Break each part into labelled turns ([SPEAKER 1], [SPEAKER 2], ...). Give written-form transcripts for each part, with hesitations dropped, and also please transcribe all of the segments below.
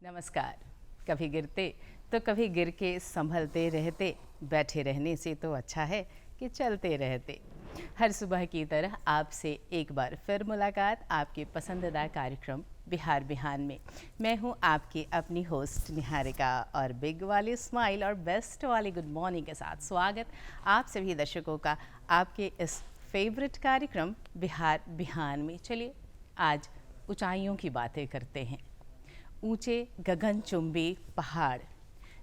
[SPEAKER 1] नमस्कार। कभी गिरते तो कभी गिर के संभलते रहते, बैठे रहने से तो अच्छा है कि चलते रहते। हर सुबह की तरह आपसे एक बार फिर मुलाकात आपके पसंदीदा कार्यक्रम बिहार बिहान में। मैं हूं आपकी अपनी होस्ट निहारिका और बिग वाली स्माइल और बेस्ट वाली गुड मॉर्निंग के साथ स्वागत आप सभी दर्शकों का आपके इस फेवरेट कार्यक्रम बिहार बिहान में। चलिए आज ऊंचाइयों की बातें करते हैं। ऊंचे गगनचुंबी पहाड़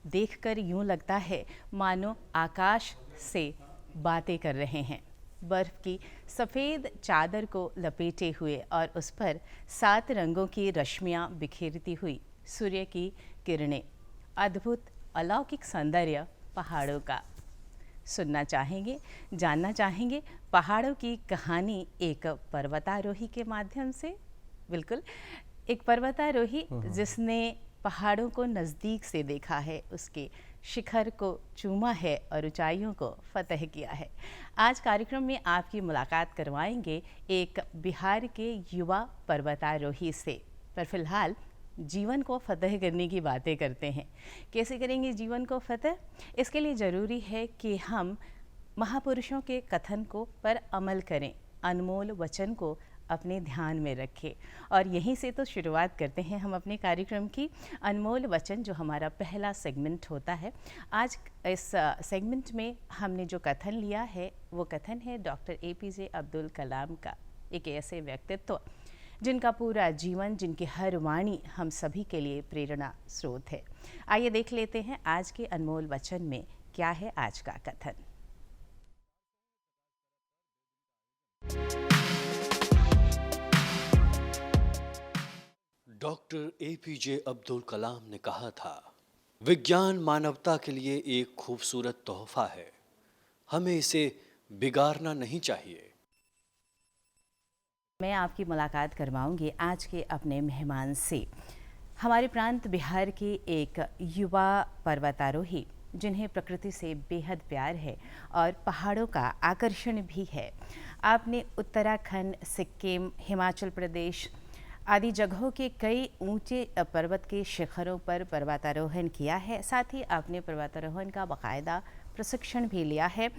[SPEAKER 1] देखकर यूं लगता है मानो आकाश से बातें कर रहे हैं। बर्फ की सफ़ेद चादर को लपेटे हुए और उस पर 7 रंगों की रश्मियां बिखेरती हुई सूर्य की किरणें। अद्भुत अलौकिक सौंदर्य पहाड़ों का। सुनना चाहेंगे, जानना चाहेंगे पहाड़ों की कहानी एक पर्वतारोही के माध्यम से। बिल्कुल, एक पर्वतारोही जिसने पहाड़ों को नज़दीक से देखा है, उसके शिखर को चूमा है और ऊंचाइयों को फतह किया है। आज कार्यक्रम में आपकी मुलाकात करवाएंगे एक बिहार के युवा पर्वतारोही से। पर फिलहाल जीवन को फतह करने की बातें करते हैं। कैसे करेंगे जीवन को फतह? इसके लिए ज़रूरी है कि हम महापुरुषों के कथन को पर अमल करें, अनमोल वचन को अपने ध्यान में रखें। और यहीं से तो शुरुआत करते हैं हम अपने कार्यक्रम की। अनमोल वचन जो हमारा पहला सेगमेंट होता है। आज इस सेगमेंट में हमने जो कथन लिया है वो कथन है डॉक्टर APJ अब्दुल कलाम का। एक ऐसे व्यक्तित्व जिनका पूरा जीवन, जिनकी हर वाणी हम सभी के लिए प्रेरणा स्रोत है। आइए देख लेते हैं आज के अनमोल वचन में क्या है आज का कथन।
[SPEAKER 2] डॉक्टर APJ अब्दुल कलाम ने कहा था, विज्ञान मानवता के लिए एक खूबसूरत तोहफा है, हमें इसे बिगाड़ना नहीं चाहिए।
[SPEAKER 1] मैं आपकी मुलाकात करवाऊंगी आज के अपने मेहमान से। हमारे प्रांत बिहार के एक युवा पर्वतारोही जिन्हें प्रकृति से बेहद प्यार है और पहाड़ों का आकर्षण भी है। आपने उत्तराखंड, सिक्किम, हिमाचल प्रदेश आदि जगहों के कई ऊंचे पर्वत के शिखरों पर पर्वतारोहण किया है। साथ ही आपने पर्वतारोहण का बाकायदा प्रशिक्षण भी लिया है।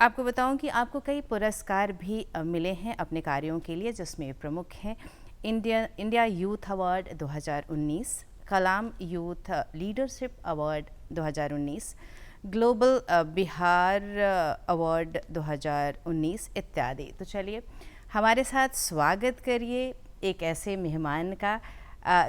[SPEAKER 1] आपको बताऊं कि आपको कई पुरस्कार भी मिले हैं अपने कार्यों के लिए, जिसमें प्रमुख हैं India youth award 2019, Kalam youth leadership award 2019, global Bihar award 2019 इत्यादि। तो चलिए हमारे साथ स्वागत करिए एक ऐसे मेहमान का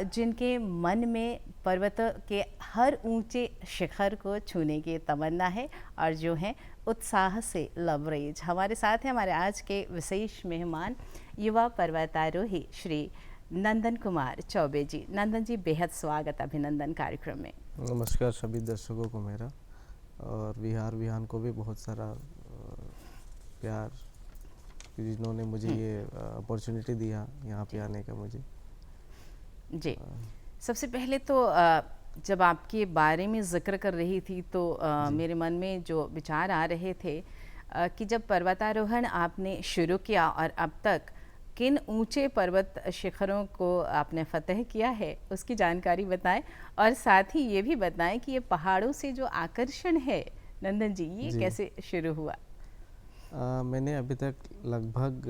[SPEAKER 1] जिनके मन में पर्वतों के हर ऊंचे शिखर को छूने की तमन्ना है और जो हैं उत्साह से लबरेज। हमारे साथ हैं हमारे आज के विशेष मेहमान युवा पर्वतारोही श्री नंदन कुमार चौबे जी। नंदन जी, बेहद स्वागत, अभिनंदन कार्यक्रम में।
[SPEAKER 3] नमस्कार सभी दर्शकों को मेरा, और बिहार बिहान को भी बहुत सारा प्यार जिन्होंने मुझे ये अपॉर्चुनिटी दिया यहाँ पे आने का मुझे। जी,
[SPEAKER 1] सबसे पहले तो जब आपके बारे में जिक्र कर रही थी तो मेरे मन में जो विचार आ रहे थे कि जब पर्वतारोहण आपने शुरू किया और अब तक किन ऊंचे पर्वत शिखरों को आपने फतह किया है उसकी जानकारी बताएं, और साथ ही ये भी बताएं कि ये पहाड़ों से जो आकर्षण है नंदन जी, ये कैसे शुरू हुआ?
[SPEAKER 3] मैंने अभी तक लगभग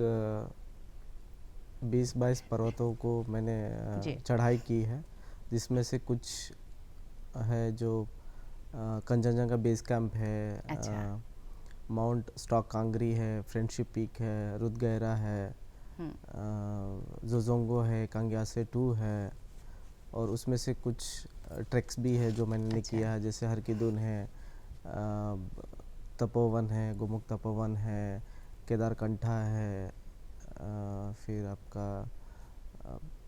[SPEAKER 3] 20-22 पर्वतों को मैंने चढ़ाई की है, जिसमें से कुछ है जो कंचनजंगा बेस कैंप है,
[SPEAKER 1] अच्छा।
[SPEAKER 3] माउंट स्टॉक कांगरी है, फ्रेंडशिप पीक है, रुद्रगैरा है, जोजोंगो है, कांग्यासे 2 है, और उसमें से कुछ ट्रैक्स भी है जो मैंने किया है, जैसे हरकीदुन है, तपोवन है, गोमुख तपोवन है, केदारकंठा है, फिर आपका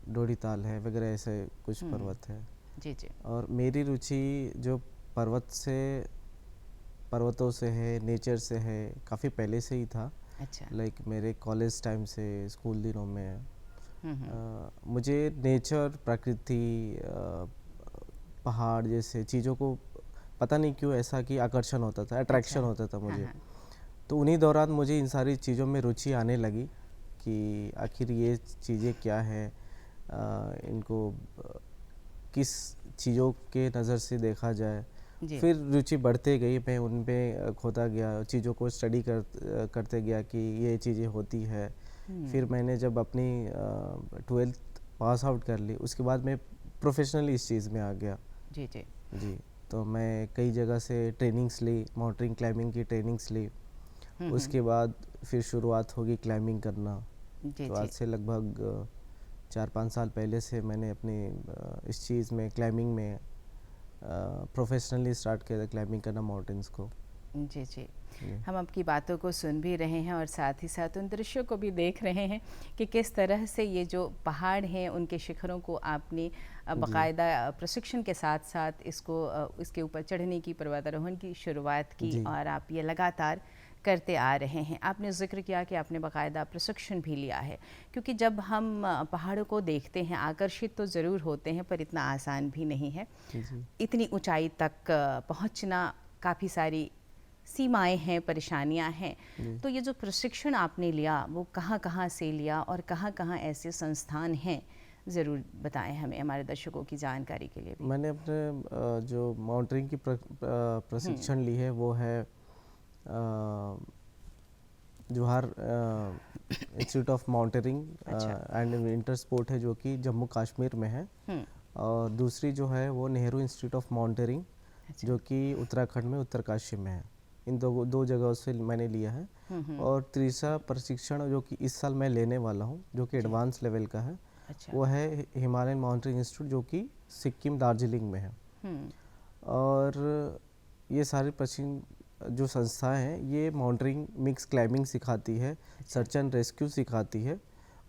[SPEAKER 3] डोडीताल है वगैरह, ऐसे कुछ पर्वत है।
[SPEAKER 1] जी जी।
[SPEAKER 3] और मेरी रुचि जो पर्वतों से है, नेचर से है, काफ़ी पहले से ही था।
[SPEAKER 1] अच्छा।
[SPEAKER 3] लाइक मेरे कॉलेज टाइम से, स्कूल दिनों में मुझे नेचर, प्रकृति, पहाड़ जैसे चीज़ों को पता नहीं क्यों ऐसा कि आकर्षण होता था, अट्रैक्शन होता था मुझे। तो उन्हीं दौरान मुझे इन सारी चीज़ों में रुचि आने लगी कि आखिर ये चीज़ें क्या है, इनको किस चीज़ों के नज़र से देखा जाए।
[SPEAKER 1] जी।
[SPEAKER 3] फिर रुचि बढ़ते गई, मैं उन पे खोता गया, चीज़ों को स्टडी करते गया कि ये चीज़ें होती है। फिर मैंने जब अपनी 12th पास आउट कर ली, उसके बाद मैं प्रोफेशनली इस चीज़ में आ गया।
[SPEAKER 1] जी जी।
[SPEAKER 3] जी, तो मैं कई जगह से ट्रेनिंग्स ली, माउंटेन क्लाइंबिंग की ट्रेनिंग्स ली। उसके बाद फिर शुरुआत होगी क्लाइंबिंग करना।
[SPEAKER 1] जी
[SPEAKER 3] तो
[SPEAKER 1] जी।
[SPEAKER 3] आज से लगभग 4-5 साल पहले से मैंने अपनी इस चीज़ में क्लाइंबिंग में प्रोफेशनली स्टार्ट किया था, क्लाइंबिंग करना माउंटेन्स को।
[SPEAKER 1] जी जी।
[SPEAKER 3] जी।
[SPEAKER 1] हम आपकी बातों को सुन भी रहे हैं और साथ ही साथ उन दृश्यों को भी देख रहे हैं कि किस तरह से ये जो पहाड़ हैं उनके शिखरों को आपने बाकायदा प्रशिक्षण के साथ साथ इसके ऊपर चढ़ने की, पर्वतारोहण की शुरुआत की
[SPEAKER 3] जी।
[SPEAKER 1] और आप ये लगातार करते आ रहे हैं। आपने ज़िक्र किया कि आपने बाकायदा प्रशिक्षण भी लिया है, क्योंकि जब हम पहाड़ों को देखते हैं आकर्षित तो ज़रूर होते हैं पर इतना आसान भी नहीं है।
[SPEAKER 3] जी।
[SPEAKER 1] इतनी ऊंचाई तक पहुंचना, काफ़ी सारी सीमाएं हैं, परेशानियां हैं। तो ये जो प्रशिक्षण आपने लिया वो कहाँ कहाँ से लिया और कहाँ कहाँ ऐसे संस्थान हैं, ज़रूर बताएं हमें, हमारे दर्शकों की जानकारी के लिए भी।
[SPEAKER 3] मैंने अपने जो माउंटेनिंग की प्रशिक्षण ली है वो है Jawahar institute of mountaineering and winter sport है, जो कि जम्मू कश्मीर में है। और दूसरी जो है वो नेहरू इंस्टीट्यूट ऑफ माउंटेनिंग, जो कि उत्तराखंड में उत्तरकाशी में है। इन दो जगहों से मैंने लिया है। और तीसरा प्रशिक्षण जो कि इस साल मैं लेने वाला हूँ, जो कि एडवांस लेवल का है, वो है हिमालयन माउंटेनिंग इंस्टीट्यूट, जो कि सिक्किम दार्जिलिंग में है। और ये सारे प्रशिक्षण जो संस्थाएं हैं ये माउंटेनिंग मिक्स क्लाइंबिंग सिखाती है, सर्च एंड रेस्क्यू सिखाती है।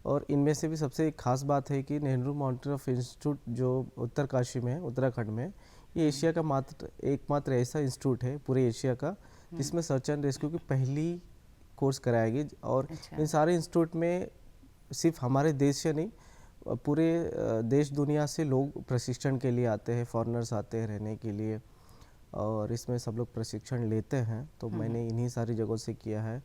[SPEAKER 3] और इनमें से भी सबसे एक खास बात है कि नेहरू माउंटेन ऑफ इंस्टीट्यूट जो उत्तरकाशी में है, उत्तराखंड में, ये एशिया का एकमात्र ऐसा इंस्टीट्यूट है पूरे एशिया का जिसमें सर्च एंड रेस्क्यू की पहली कोर्स कराएगी। और इन सारे इंस्टीट्यूट में सिर्फ हमारे देश से नहीं, पूरे देश दुनिया से लोग प्रशिक्षण के लिए आते हैं, फॉरेनर्स आते हैं रहने के लिए, और इसमें सब लोग प्रशिक्षण लेते हैं। तो मैंने इन्हीं सारी जगहों से किया है।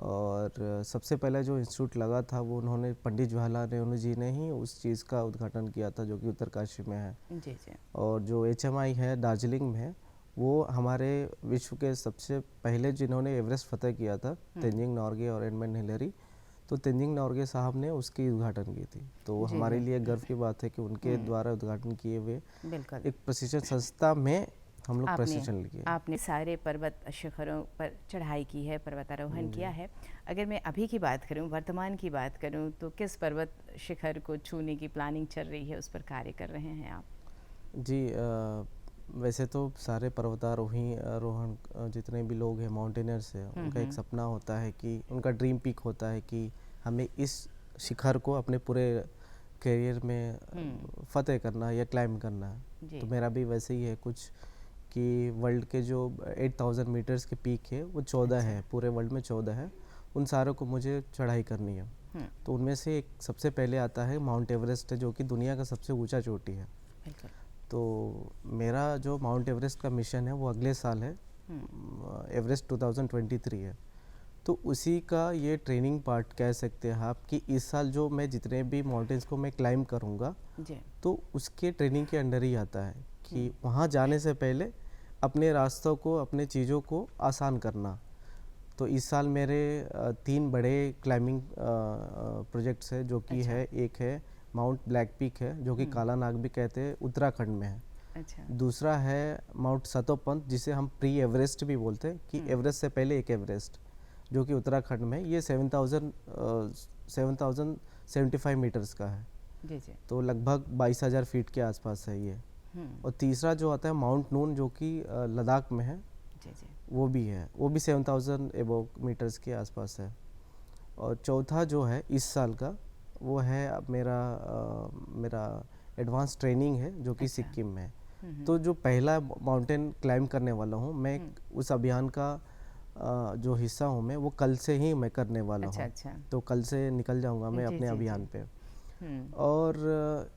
[SPEAKER 3] और सबसे पहले जो इंस्टीट्यूट लगा था वो उन्होंने पंडित जवाहरलाल नेहरू जी ने ही उस चीज़ का उद्घाटन किया था, जो कि उत्तरकाशी में है।
[SPEAKER 1] जी जी।
[SPEAKER 3] और जो HMI है दार्जिलिंग में है, वो हमारे विश्व के सबसे पहले जिन्होंने एवरेस्ट फतेह किया था, तेंजिंग नॉर्गे और एडमंड हिलेरी, तो तेंजिंग नॉर्गे साहब ने उसकी उद्घाटन की थी। तो हमारे लिए गर्व की बात है कि उनके द्वारा उद्घाटन किए हुए एक प्रशिक्षण संस्था में हम लोग प्रशिक्षण लिए।
[SPEAKER 1] आपने सारे पर्वत शिखरों पर चढ़ाई की है, पर्वतारोहण किया है। अगर मैं अभी की बात करूं, वर्तमान की बात करूं, तो किस पर्वत शिखर को छूने की प्लानिंग चल रही है, उस पर कार्य कर रहे हैं आप?
[SPEAKER 3] जी, वैसे तो सारे पर्वतारोहण जितने भी लोग हैं, माउंटेनर्स हैं, उनका एक सपना होता है कि उनका ड्रीम पीक होता है कि हमें इस शिखर को अपने पूरे करियर में फतेह करना है या क्लाइंब करना है। तो मेरा भी वैसे ही है कुछ कि वर्ल्ड के जो 8000 मीटर्स के पीक है वो 14 है, पूरे वर्ल्ड में 14 है, उन सारों को मुझे चढ़ाई करनी है। तो उनमें से एक सबसे पहले आता है माउंट एवरेस्ट है, जो कि दुनिया का सबसे ऊंचा चोटी है। तो मेरा जो माउंट एवरेस्ट का मिशन है वो अगले साल है, एवरेस्ट 2023 है। तो उसी का ये ट्रेनिंग पार्ट कह सकते हैं आप कि इस साल जो मैं जितने भी माउंटेन्स को मैं क्लाइंब करूँगा, तो उसके ट्रेनिंग के अंडर ही आता है कि वहाँ जाने से पहले अपने रास्तों को, अपने चीज़ों को आसान करना। तो इस साल मेरे 3 बड़े क्लाइंबिंग प्रोजेक्ट्स है, जो कि है, एक है माउंट ब्लैक पीक है, जो कि काला नाग भी कहते हैं, उत्तराखंड में है। दूसरा है माउंट सतोपंथ, जिसे हम प्री एवरेस्ट भी बोलते हैं, कि एवरेस्ट से पहले एक एवरेस्ट, जो कि उत्तराखंड में है। ये 7075 मीटर्स का है। तो लगभग 22,000 फीट के आसपास है ये। और तीसरा जो आता है माउंट नून, जो कि लद्दाख में है, वो भी है, वो भी 7000 एबोव मीटर्स के आसपास है। और चौथा जो है इस साल का, वो है अब मेरा एडवांस ट्रेनिंग है, जो कि सिक्किम में है। तो जो पहला माउंटेन क्लाइंब करने वाला हूँ मैं, उस अभियान का जो हिस्सा हूँ मैं, वो कल से ही मैं करने वाला हूँ। तो कल से निकल जाऊँगा मैं अपने अभियान पे। और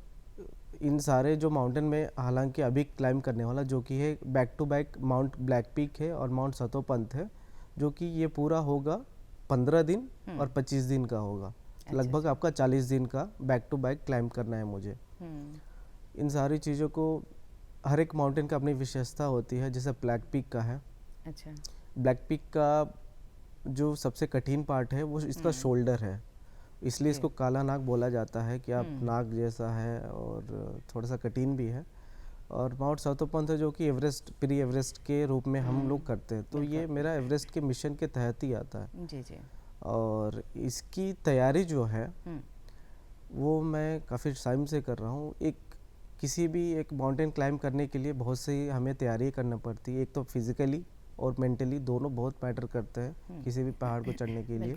[SPEAKER 3] इन सारे जो माउंटेन में हालांकि अभी क्लाइंब करने वाला, जो कि है back to back mount black peak है और माउंट सतोपंथ है, जो कि ये पूरा होगा 15 दिन और 25 दिन का होगा। लगभग आपका 40 दिन का बैक टू बैक क्लाइंब करना है मुझे। इन सारी चीज़ों को, हर एक माउंटेन का अपनी विशेषता होती है। जैसे ब्लैक पीक का है,
[SPEAKER 1] अच्छा।
[SPEAKER 3] ब्लैक पीक का जो सबसे कठिन पार्ट है वो इसका शोल्डर है, इसलिए इसको काला नाग बोला जाता है कि आप नाग जैसा है, और थोड़ा सा कठिन भी है। और माउंट सातोपंथ है जो कि एवरेस्ट, प्री एवरेस्ट के रूप में हम लोग करते हैं, तो ये मेरा एवरेस्ट के मिशन के तहत ही आता है।
[SPEAKER 1] जी जी।
[SPEAKER 3] और इसकी तैयारी जो है वो मैं काफ़ी टाइम से कर रहा हूँ। किसी भी एक माउंटेन क्लाइंब करने के लिए बहुत सी हमें तैयारी करना पड़ती है। एक तो फिजिकली और मेंटली दोनों बहुत मैटर करते हैं किसी भी पहाड़ को चढ़ने के लिए।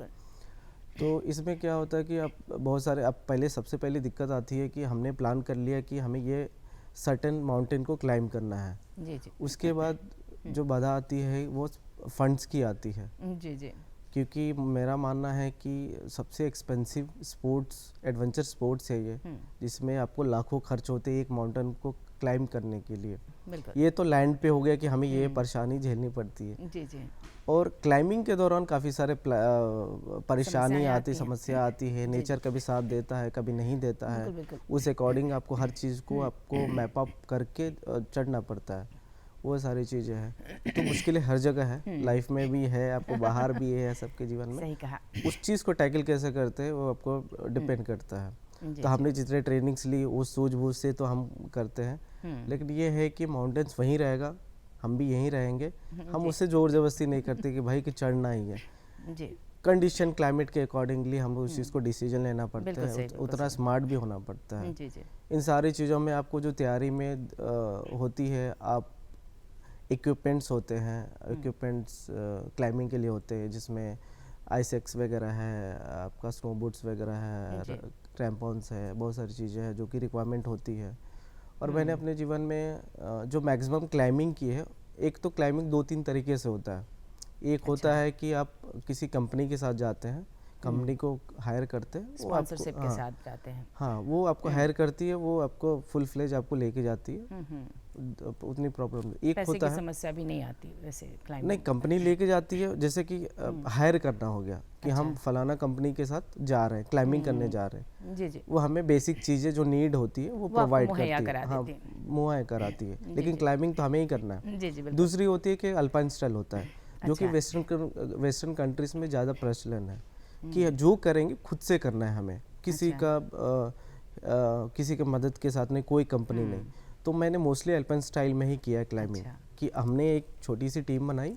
[SPEAKER 3] तो इसमें क्या होता है कि अब बहुत सारे, अब सबसे पहले दिक्कत आती है कि हमने प्लान कर लिया कि हमें ये सर्टेन माउंटेन को क्लाइंब करना है।
[SPEAKER 1] जी जी।
[SPEAKER 3] उसके बाद जो बाधा आती है वो फंड्स की आती है।
[SPEAKER 1] जी जी।
[SPEAKER 3] क्योंकि मेरा मानना है कि सबसे एक्सपेंसिव स्पोर्ट्स, एडवेंचर स्पोर्ट्स है ये, जिसमें आपको लाखों खर्च होते हैं एक माउंटेन को क्लाइंब करने के लिए।
[SPEAKER 1] बिल्कुल।
[SPEAKER 3] ये तो लैंड पे हो गया कि हमें ये परेशानी झेलनी पड़ती है।
[SPEAKER 1] जी जी।
[SPEAKER 3] और क्लाइंबिंग के दौरान काफ़ी सारे परेशानी आती, समस्या आती है। नेचर कभी साथ देता है, कभी नहीं देता है।
[SPEAKER 1] बिल्कुल, बिल्कुल।
[SPEAKER 3] उस अकॉर्डिंग आपको हर चीज़ को आपको मैप अप करके चढ़ना पड़ता है। वो सारी चीज़ें हैं। तो मुश्किलें हर जगह है, लाइफ में भी है, आपको बाहर भी है, सबके जीवन में।
[SPEAKER 1] सही कहा।
[SPEAKER 3] उस चीज़ को टैकल कैसे करते हैं वो आपको डिपेंड करता है। तो हमने जितने ट्रेनिंग्स ली उस सूझबूझ से तो हम करते हैं, लेकिन ये है कि माउंटेन्स वहीं रहेगा, हम भी यहीं रहेंगे। हम उससे जोर जबरदस्ती नहीं करते कि भाई कि चढ़ना ही है।
[SPEAKER 1] जी।
[SPEAKER 3] कंडीशन, क्लाइमेट के अकॉर्डिंगली हम उस चीज़ को डिसीजन लेना पड़ता
[SPEAKER 1] बिल्कुल
[SPEAKER 3] है,
[SPEAKER 1] सही, बिल्कुल
[SPEAKER 3] उतना स्मार्ट भी होना पड़ता है।
[SPEAKER 1] जी जी।
[SPEAKER 3] इन सारी चीज़ों में आपको जो तैयारी में होती है, आप इक्विपमेंट्स होते हैं, इक्विपमेंट्स क्लाइंबिंग के लिए होते हैं, जिसमें आइसेक्स वगैरह है, आपका स्नो बूट्स वगैरह है, क्रैम्पॉन्स है, बहुत सारी चीज़ें हैं जो कि रिक्वायरमेंट होती है। और मैंने अपने जीवन में जो मैक्सिमम क्लाइंबिंग की है, एक तो क्लाइंबिंग 2-3 तरीके से होता है। एक होता है कि आप किसी कंपनी के साथ जाते हैं, कंपनी को हायर करते हैं, वो आपको
[SPEAKER 1] स्पॉन्सरशिप के साथ जाते हैं।
[SPEAKER 3] हाँ, वो आपको हायर करती है, वो आपको फुल फ्लेज आपको लेके जाती है, उतनी प्रॉब्लम नहीं। एक
[SPEAKER 1] पैसे
[SPEAKER 3] होता
[SPEAKER 1] की
[SPEAKER 3] है,
[SPEAKER 1] समस्या भी नहीं आती वैसे क्लाइंबिंग।
[SPEAKER 3] नहीं, कंपनी लेके जाती है, जैसे कि हायर करना हो गया कि हम फलाना कंपनी के साथ जा रहे हैं, क्लाइंबिंग करने जा रहे हैं।
[SPEAKER 1] जी जी।
[SPEAKER 3] वो हमें बेसिक चीज़ें जो नीड होती है वो प्रोवाइड करती है, हाँ, मुहैया कराती है। लेकिन क्लाइंबिंग तो हमें ही करना है।
[SPEAKER 1] जी जी। बिल्कुल।
[SPEAKER 3] दूसरी होती है कि अल्पाइन स्टाइल होता है, जो कि वेस्टर्न कंट्रीज में ज़्यादा प्रचलन है कि जो करेंगे खुद से करना है हमें, किसी की मदद के साथ नहीं, कोई कंपनी नहीं। तो मैंने मोस्टली अल्पाइन स्टाइल में ही किया है क्लाइंबिंग। कि हमने एक छोटी सी टीम बनाई,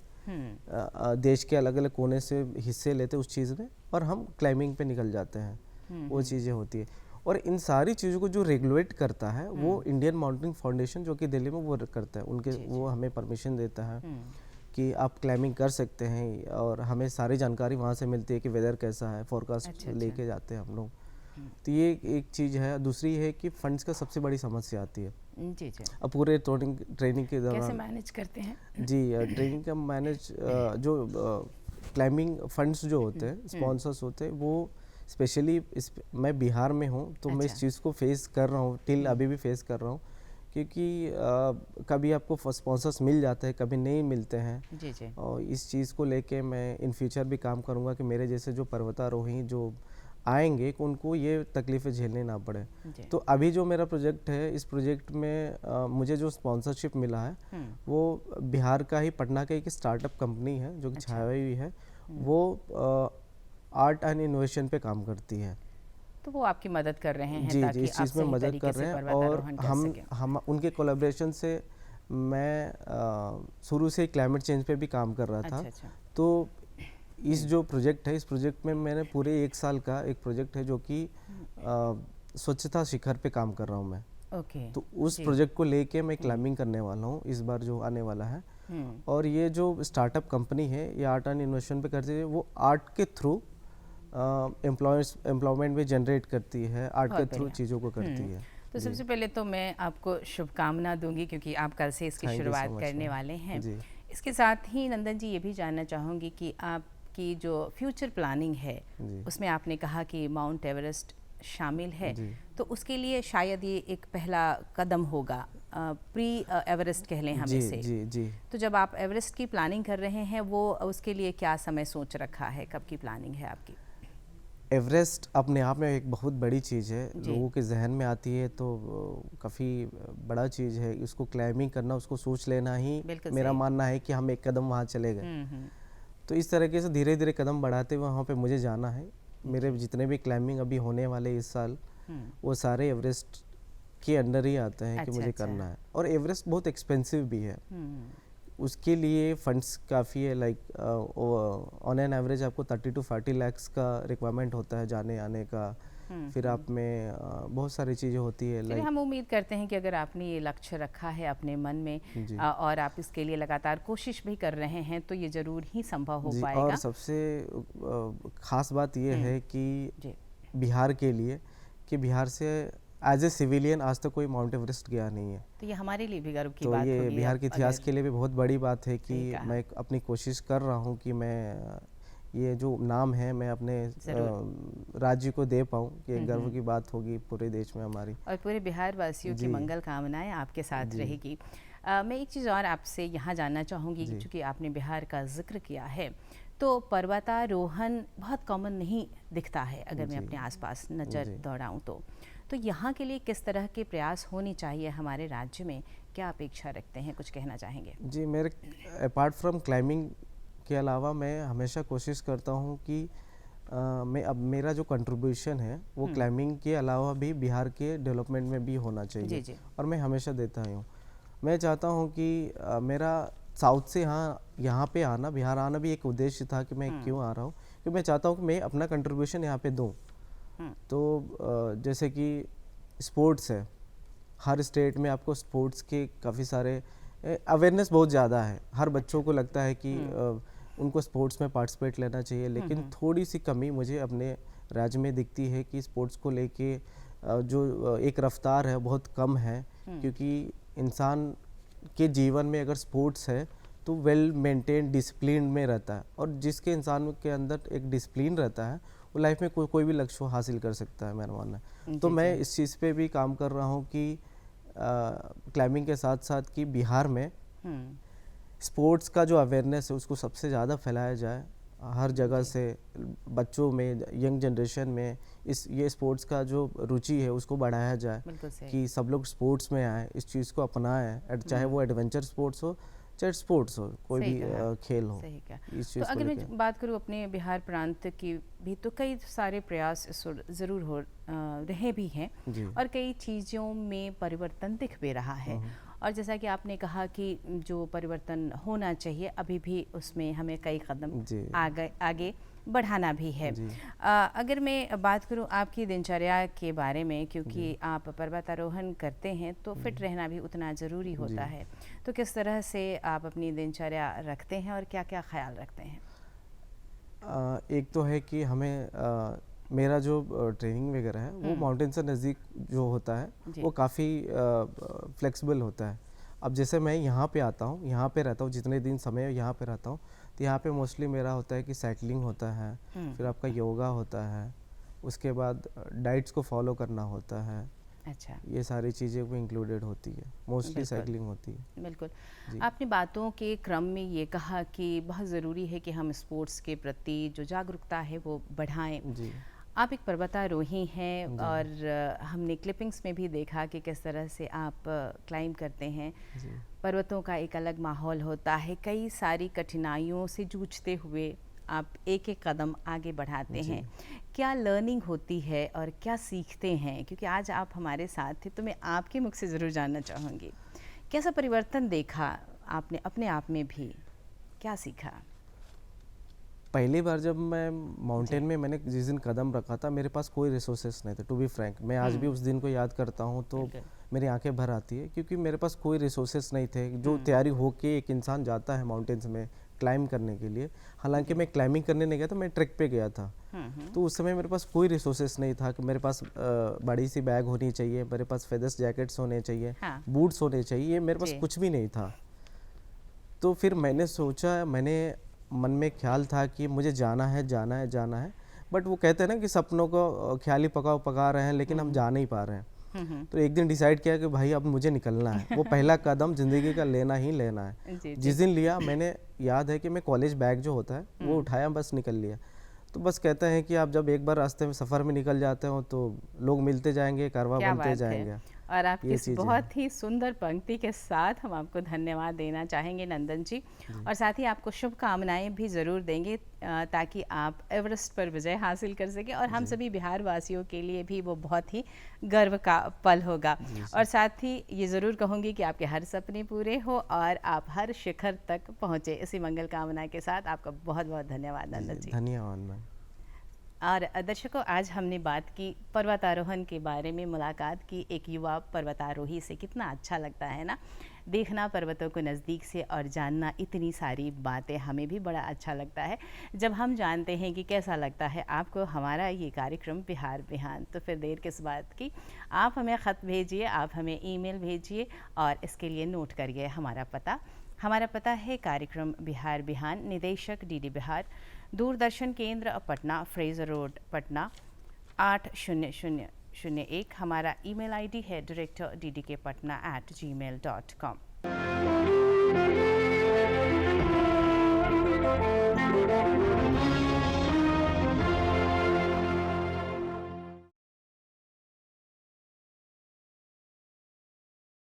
[SPEAKER 3] देश के अलग अलग कोने से हिस्से लेते उस चीज़ में, और हम क्लाइंबिंग पे निकल जाते हैं। वो चीज़ें होती है। और इन सारी चीज़ों को जो रेगुलेट करता है वो इंडियन माउंटेन फाउंडेशन, जो कि दिल्ली में वो करता है। वो हमें परमिशन देता है कि आप क्लाइंबिंग कर सकते हैं, और हमें सारी जानकारी वहाँ से मिलती है कि वेदर कैसा है, फोरकास्ट लेके जाते हैं हम लोग। तो ये एक चीज़ है। दूसरी है कि फंड्स का सबसे बड़ी समस्या आती है।
[SPEAKER 1] जी जी।
[SPEAKER 3] अब पूरे ट्रेनिंग के दौरान
[SPEAKER 1] कैसे मैनेज करते हैं?
[SPEAKER 3] जी, ट्रेनिंग का मैनेज, जो क्लाइंबिंग फंड्स जो होते हैं, स्पॉन्सर्स होते हैं, वो स्पेशली मैं बिहार में हूँ, तो मैं इस चीज़ को फेस कर रहा हूँ, टिल अभी भी फेस कर रहा हूँ। क्योंकि कभी आपको स्पॉन्सर्स मिल जाते हैं, कभी नहीं मिलते हैं।
[SPEAKER 1] जी जी।
[SPEAKER 3] और इस चीज़ को लेके मैं इन फ्यूचर भी काम करूँगा कि मेरे जैसे जो पर्वतारोही जो आएंगे, उनको ये तकलीफ़ें झेलने ना पड़े। तो अभी जो मेरा प्रोजेक्ट है, इस प्रोजेक्ट में मुझे जो स्पॉन्सरशिप मिला है वो बिहार का ही, पटना का एक स्टार्टअप कंपनी है जो कि छाई हुई है। वो आर्ट एंड इनोवेशन पे काम करती है।
[SPEAKER 1] तो वो आपकी मदद कर रहे हैं
[SPEAKER 3] जी
[SPEAKER 1] ताकि
[SPEAKER 3] जी, इस चीज़ में मदद कर रहे हैं। और हम उनके कोलैबोरेशन से मैं शुरू से क्लाइमेट चेंज पे भी काम कर रहा था। तो इस जो प्रोजेक्ट है, इस प्रोजेक्ट में मैंने पूरे 1 साल का एक प्रोजेक्ट है जो कि स्वच्छता शिखर पे काम कर रहा हूँ मैं।
[SPEAKER 1] ओके।
[SPEAKER 3] तो उस प्रोजेक्ट को लेके मैं क्लाइंबिंग करने वाला हूँ इस बार जो आने वाला है। और ये जो स्टार्टअप कंपनी है, ये आर्ट एंड इनोवेशन पे करती है। वो आर्ट के थ्रू एम्प्लॉयमेंट भी जनरेट करती है, आर्ट के थ्रू चीज़ों को करती है।
[SPEAKER 1] तो सबसे पहले तो मैं आपको शुभकामना दूंगी क्योंकि आप कल से इसकी शुरुआत करने वाले हैं। इसके साथ ही नंदन जी ये भी जानना चाहूँगी कि आपकी जो फ्यूचर प्लानिंग है उसमें आपने कहा कि माउंट एवरेस्ट शामिल है, तो उसके लिए शायद ये एक पहला कदम होगा, प्री एवरेस्ट कह लें हम इसे।
[SPEAKER 3] जी।
[SPEAKER 1] तो जब आप एवरेस्ट की प्लानिंग कर रहे हैं, वो उसके लिए क्या समय सोच रखा है, कब की प्लानिंग है आपकी?
[SPEAKER 3] एवरेस्ट अपने आप में एक बहुत बड़ी चीज़ है,
[SPEAKER 1] जी।
[SPEAKER 3] लोगों के जहन में आती है तो काफ़ी बड़ा चीज़ है। इसको क्लाइंबिंग करना, उसको सोच लेना ही
[SPEAKER 1] बिल्कुल
[SPEAKER 3] मेरा
[SPEAKER 1] सही।
[SPEAKER 3] मानना है कि हम एक कदम वहाँ चले गए। तो इस तरीके से धीरे धीरे कदम बढ़ाते हुए वहाँ पे मुझे जाना है। मेरे जितने भी क्लाइंबिंग अभी होने वाले इस साल, वो सारे एवरेस्ट के अंडर ही आते हैं कि
[SPEAKER 1] अच्छा,
[SPEAKER 3] मुझे
[SPEAKER 1] अच्छा।
[SPEAKER 3] करना है। और एवरेस्ट बहुत एक्सपेंसिव भी है, उसके लिए फंड्स काफ़ी है। लाइक ऑन एन एवरेज आपको 30 to 40 lakhs का रिक्वायरमेंट होता है जाने आने का। फिर आप में बहुत सारी चीज़ें होती है,
[SPEAKER 1] चलिए,
[SPEAKER 3] लाइक
[SPEAKER 1] हम उम्मीद करते हैं कि अगर आपने ये लक्ष्य रखा है अपने मन में
[SPEAKER 3] जी।
[SPEAKER 1] और आप इसके लिए लगातार कोशिश भी कर रहे हैं, तो ये ज़रूर ही संभव हो
[SPEAKER 3] जी। और
[SPEAKER 1] पाएगा।
[SPEAKER 3] सबसे ख़ास बात ये है कि
[SPEAKER 1] जी।
[SPEAKER 3] बिहार के लिए, कि बिहार से एज ए सिविलियन आज तक कोई माउंट एवरेस्ट गया नहीं है।
[SPEAKER 1] तो ये हमारे लिए भी गर्व की
[SPEAKER 3] तो
[SPEAKER 1] बात
[SPEAKER 3] ये
[SPEAKER 1] होगी।
[SPEAKER 3] बिहार
[SPEAKER 1] अब
[SPEAKER 3] के इतिहास
[SPEAKER 1] अगर
[SPEAKER 3] के लिए भी बहुत बड़ी बात है
[SPEAKER 1] सही
[SPEAKER 3] कि
[SPEAKER 1] कहा।
[SPEAKER 3] मैं अपनी कोशिश कर रहा हूँ कि मैं ये जो नाम है मैं अपने राज्य को दे पाऊँ, कि एक गर्व की बात होगी पूरे देश में हमारी।
[SPEAKER 1] और पूरे बिहार वासियों की
[SPEAKER 3] जी।
[SPEAKER 1] मंगल कामनाएं आपके साथ
[SPEAKER 3] जी।
[SPEAKER 1] रहेगी। मैं एक चीज़ और आपसे यहाँ जानना चाहूँगी,
[SPEAKER 3] जी।
[SPEAKER 1] क्योंकि आपने बिहार का जिक्र किया है, तो पर्वतारोहण बहुत कॉमन नहीं दिखता है अगर मैं
[SPEAKER 3] जी।
[SPEAKER 1] अपने आसपास नज़र
[SPEAKER 3] जी।
[SPEAKER 1] दौड़ाऊँ तो यहाँ के लिए किस तरह के प्रयास होने चाहिए हमारे राज्य में? क्या अपेक्षा रखते हैं, कुछ कहना चाहेंगे?
[SPEAKER 3] जी, मेरे अपार्ट फ्रॉम क्लाइंबिंग के अलावा मैं हमेशा कोशिश करता हूँ कि मैं अब मेरा जो कंट्रीब्यूशन है वो क्लाइंबिंग के अलावा भी बिहार के डेवलपमेंट में भी होना चाहिए।
[SPEAKER 1] जी, जी।
[SPEAKER 3] और मैं हमेशा देता ही हूँ। मैं चाहता हूँ कि मेरा साउथ से यहाँ पे आना, बिहार आना भी एक उद्देश्य था कि मैं क्यों आ रहा हूँ, क्योंकि मैं चाहता हूँ कि मैं अपना कंट्रीब्यूशन यहाँ पे दूँ। तो जैसे कि स्पोर्ट्स है, हर स्टेट में आपको स्पोर्ट्स के काफ़ी सारे अवेयरनेस बहुत ज़्यादा है। हर बच्चों को लगता है कि उनको स्पोर्ट्स में पार्टिसिपेट लेना चाहिए, लेकिन थोड़ी सी कमी मुझे अपने राज्य में दिखती है कि स्पोर्ट्स को लेके जो एक रफ्तार है बहुत कम है। क्योंकि इंसान के जीवन में अगर स्पोर्ट्स है तो वेल मेंटेन डिसिप्लिन में रहता है, और जिसके इंसान के अंदर एक डिसिप्लिन रहता है वो लाइफ में कोई भी लक्ष्य हासिल कर सकता है, मेरा मानना है। तो मैं इस चीज़ पे भी काम कर रहा हूँ कि क्लाइंबिंग के साथ साथ कि बिहार में स्पोर्ट्स का जो अवेयरनेस है उसको सबसे ज़्यादा फैलाया जाए। हर जगह से बच्चों में, यंग जनरेशन में ये स्पोर्ट्स का जो रुचि है उसको बढ़ाया जाए, कि सब लोग स्पोर्ट्स में आए, इस चीज़ को अपनाएं, चाहे वो एडवेंचर स्पोर्ट्स हो चाहे स्पोर्ट्स हो, कोई भी खेल हो।
[SPEAKER 1] सही कहा।
[SPEAKER 3] इस
[SPEAKER 1] तो
[SPEAKER 3] चीज़ को
[SPEAKER 1] अगर
[SPEAKER 3] लेके
[SPEAKER 1] मैं बात करूँ अपने बिहार प्रांत की भी, तो कई सारे प्रयास ज़रूर हो रहे भी हैं, और कई चीज़ों में परिवर्तन दिख भी रहा है। और जैसा कि आपने कहा कि जो परिवर्तन होना चाहिए, अभी भी उसमें हमें कई कदम आगे बढ़ाना भी है। अगर मैं बात करूं आपकी दिनचर्या के बारे में, क्योंकि आप पर्वतारोहण करते हैं तो फिट रहना भी उतना ज़रूरी होता है, तो किस तरह से आप अपनी दिनचर्या रखते हैं और क्या क्या ख्याल रखते हैं?
[SPEAKER 3] एक तो है कि हमें मेरा जो ट्रेनिंग वगैरह है वो माउंटेन से नज़दीक जो होता है वो काफ़ी फ्लेक्सिबल होता है। अब जैसे मैं यहाँ पे आता हूँ, यहाँ पे रहता हूँ, जितने दिन समय यहाँ पे रहता हूँ, तो यहाँ पे मोस्टली मेरा होता है कि साइकिलिंग होता है, फिर आपका योगा होता है, उसके बाद डाइट्स को फॉलो करना होता है।
[SPEAKER 1] अच्छा,
[SPEAKER 3] ये सारी चीज़ें वो इंक्लूडेड होती है, मोस्टली साइकिलिंग होती है।
[SPEAKER 1] बिल्कुल। आपने बातों के क्रम में ये कहा कि बहुत ज़रूरी है कि हम स्पोर्ट्स के प्रति जो जागरूकता है वो बढ़ाएं।
[SPEAKER 3] जी।
[SPEAKER 1] आप एक पर्वतारोही हैं, और हमने क्लिपिंग्स में भी देखा कि किस तरह से आप क्लाइंब करते हैं। पर्वतों का एक अलग माहौल होता है, कई सारी कठिनाइयों से जूझते हुए आप एक एक कदम आगे बढ़ाते हैं। क्या लर्निंग होती है और क्या सीखते हैं? क्योंकि आज आप हमारे साथ थे, तो मैं आपके मुख से ज़रूर जानना चाहूँगी, कैसा परिवर्तन देखा आपने अपने आप में भी, क्या सीखा?
[SPEAKER 3] पहली बार जब मैं माउंटेन में मैंने जिस दिन कदम रखा था, मेरे पास कोई रिसोर्सेस नहीं थे, टू बी फ्रैंक। मैं आज भी उस दिन को याद करता हूँ तो मेरी आंखें भर आती है, क्योंकि मेरे पास कोई रिसोर्सेस नहीं थे। जो तैयारी होके एक इंसान जाता है माउंटेन्स में क्लाइंब करने के लिए, हालांकि मैं क्लाइंबिंग करने नहीं गया था, मैं ट्रैक पे गया था। तो उस समय मेरे पास कोई रिसोर्सेस नहीं था कि मेरे पास बड़ी सी बैग होनी चाहिए, मेरे पास फेदर्स जैकेट्स होने चाहिए, बूट्स होने चाहिए, मेरे पास कुछ भी नहीं था। तो फिर मैंने सोचा, मैंने मन में ख्याल था कि मुझे जाना है, जाना है, जाना है, बट वो कहते हैं ना कि सपनों को ख्याल ही पका रहे हैं, लेकिन हम जा नहीं पा रहे हैं। तो एक दिन डिसाइड किया कि भाई अब मुझे निकलना है, वो पहला कदम जिंदगी का लेना ही लेना है। जिस दिन लिया, मैंने याद है कि मैं कॉलेज बैग जो होता है वो उठाया, बस निकल लिया। तो बस कहते हैं कि आप जब एक बार रास्ते में सफ़र में निकल जाते हो तो लोग मिलते जाएंगे, कारवां
[SPEAKER 1] क्या
[SPEAKER 3] बनते
[SPEAKER 1] बात
[SPEAKER 3] जाएंगे।
[SPEAKER 1] है। और आपकी
[SPEAKER 3] ये
[SPEAKER 1] इस
[SPEAKER 3] चीज़ें हैं।
[SPEAKER 1] बहुत ही सुंदर पंक्ति के साथ हम आपको धन्यवाद देना चाहेंगे नंदन जी, और साथ ही आपको शुभकामनाएं भी ज़रूर देंगे ताकि आप एवरेस्ट पर विजय हासिल कर सकें, और हम सभी बिहार वासियों के लिए भी वो बहुत ही गर्व का पल होगा। और साथ ही ये ज़रूर कहूँगी कि आपके हर सपने पूरे हो और आप हर शिखर तक पहुँचे। इसी मंगल कामना के साथ आपका बहुत बहुत धन्यवाद नंदन जी।
[SPEAKER 3] धन्यवाद मैम।
[SPEAKER 1] और दर्शकों, आज हमने बात की पर्वतारोहण के बारे में, मुलाकात की एक युवा पर्वतारोही से। कितना अच्छा लगता है ना देखना पर्वतों को नज़दीक से और जानना इतनी सारी बातें। हमें भी बड़ा अच्छा लगता है जब हम जानते हैं कि कैसा लगता है आपको हमारा ये कार्यक्रम बिहार बिहान। तो फिर देर किस बात की, आप हमें ख़त भेजिए, आप हमें ईमेल भेजिए, और इसके लिए नोट करिए हमारा पता। हमारा पता है कार्यक्रम बिहार बिहान, निदेशक डीडी बिहार, दूरदर्शन केंद्र पटना, फ्रेजर रोड पटना 80001। हमारा ईमेल आईडी है director@ddkpatna@gmail.com।